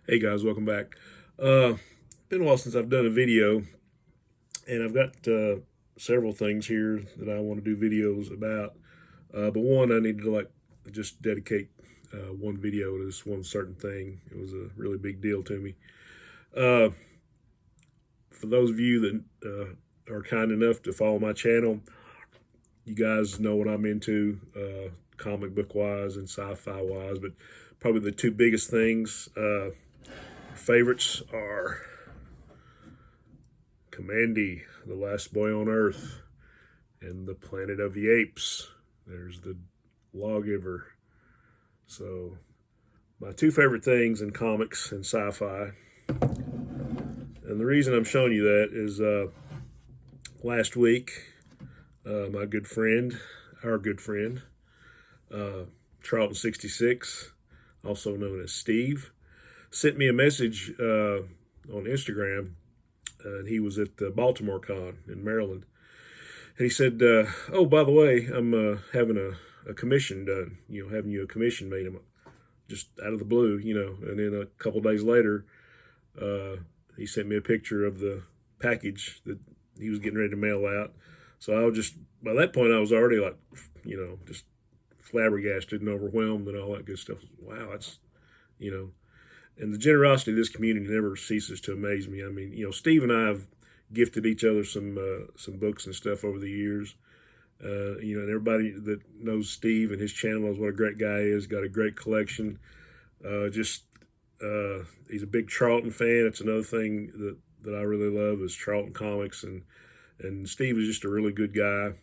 Hey guys, welcome back. Been a while since I've done a video, and I've got several things here that I want to do videos about. But one, I need to just dedicate one video to this one certain thing. It was a really big deal to me. Uh, for those of you that are kind enough to follow my channel, you guys know what I'm into, comic book wise and sci-fi wise. But probably the two biggest things, favorites are Commandy, the last boy on Earth, and the Planet of the Apes. There's the lawgiver. So, my two favorite things in comics and sci-fi. And the reason I'm showing you that is last week, my good friend, our good friend, Charlton66, also known as Steve, sent me a message on Instagram, and he was at the Baltimore Con in Maryland. And he said, "Oh, by the way, I'm having a commission done. Having you a commission made." I'm just out of the blue, And then a couple days later, he sent me a picture of the package that he was getting ready to mail out. So I was just, by that point, I was already like, just flabbergasted and overwhelmed and all that good stuff. Wow, that's, you know, and the generosity of this community never ceases to amaze me. I mean, Steve and I have gifted each other some books and stuff over the years. And everybody that knows Steve and his channel knows what a great guy he is. Got a great collection. He's a big Charlton fan. It's another thing that I really love is Charlton comics, and Steve is just a really good guy.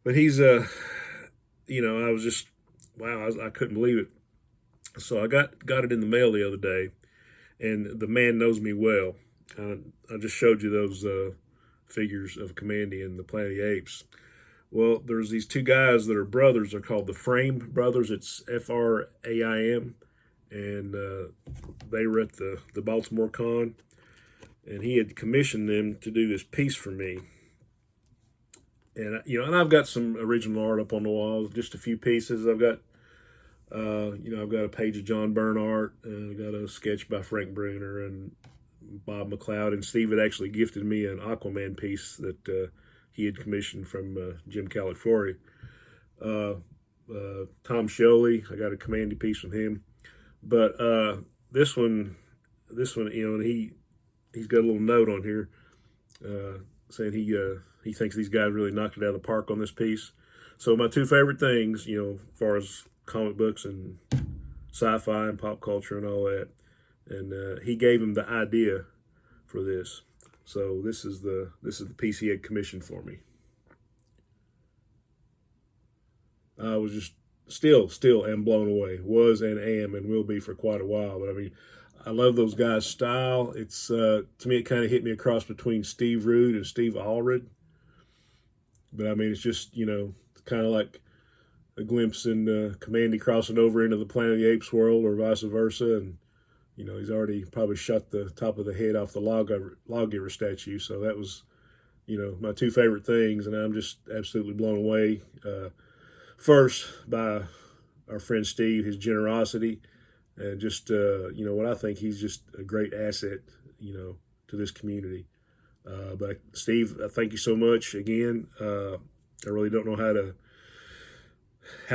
But he's I was just wow, I couldn't believe it. So I got it in the mail the other day, and the man knows me well. I just showed you those figures of Commandy and the Planet of the Apes. Well, there's these two guys that are brothers. They're called the Frame Brothers. It's Fraim, and they were at the Baltimore Con, and he had commissioned them to do this piece for me. And I've got some original art up on the walls, just a few pieces. I've got a page of John Byrne art, and I've got a sketch by Frank Bruner and Bob McLeod. And Steve had actually gifted me an Aquaman piece that he had commissioned from Jim Calafiore. Tom Sholey, I got a Commandy piece from him. But this one, and he's got a little note on here saying he thinks these guys really knocked it out of the park on this piece. So my two favorite things, as far as comic books and sci-fi and pop culture and all that, and he gave him the idea for this. So this is the piece he had commissioned for me. I was just still am blown away. Was and am and will be for quite a while. But I mean, I love those guys' style. It's to me, it kind of hit me across between Steve Rude and Steve Allred. But I mean, it's just kind of like a glimpse in Commandy crossing over into the Planet of the Apes world, or vice versa. And he's already probably shot the top of the head off the lawgiver statue. So that was my two favorite things, and I'm just absolutely blown away. First by our friend Steve, his generosity, and just what I think he's just a great asset to this community. But Steve, thank you so much again. I really don't know how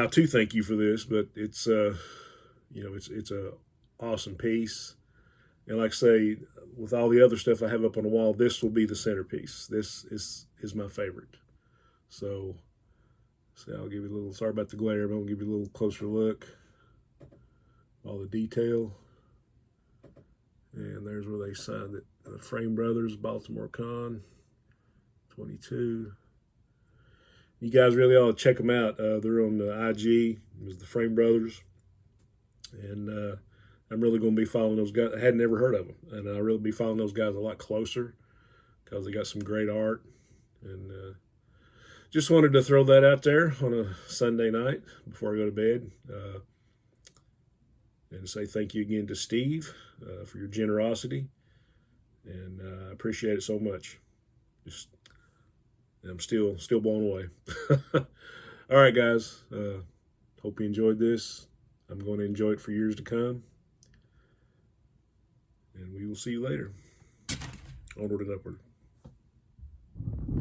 to thank you for this, but it's it's a awesome piece. And like I say, with all the other stuff I have up on the wall, this will be the centerpiece. This is my favorite. So I'll give you a little, sorry about the glare, but I'll give you a little closer look. All the detail. And there's where they signed it. The Frame Brothers, Baltimore Con, 22. You guys really ought to check them out. They're on the IG. It was the Frame Brothers. And I'm really going to be following those guys. I hadn't ever heard of them. And I'll really be following those guys a lot closer because they got some great art. And just wanted to throw that out there on a Sunday night before I go to bed. And say thank you again to Steve for your generosity. And I appreciate it so much. I'm still blown away. All right, guys. Hope you enjoyed this. I'm going to enjoy it for years to come. And we will see you later. Onward and upward.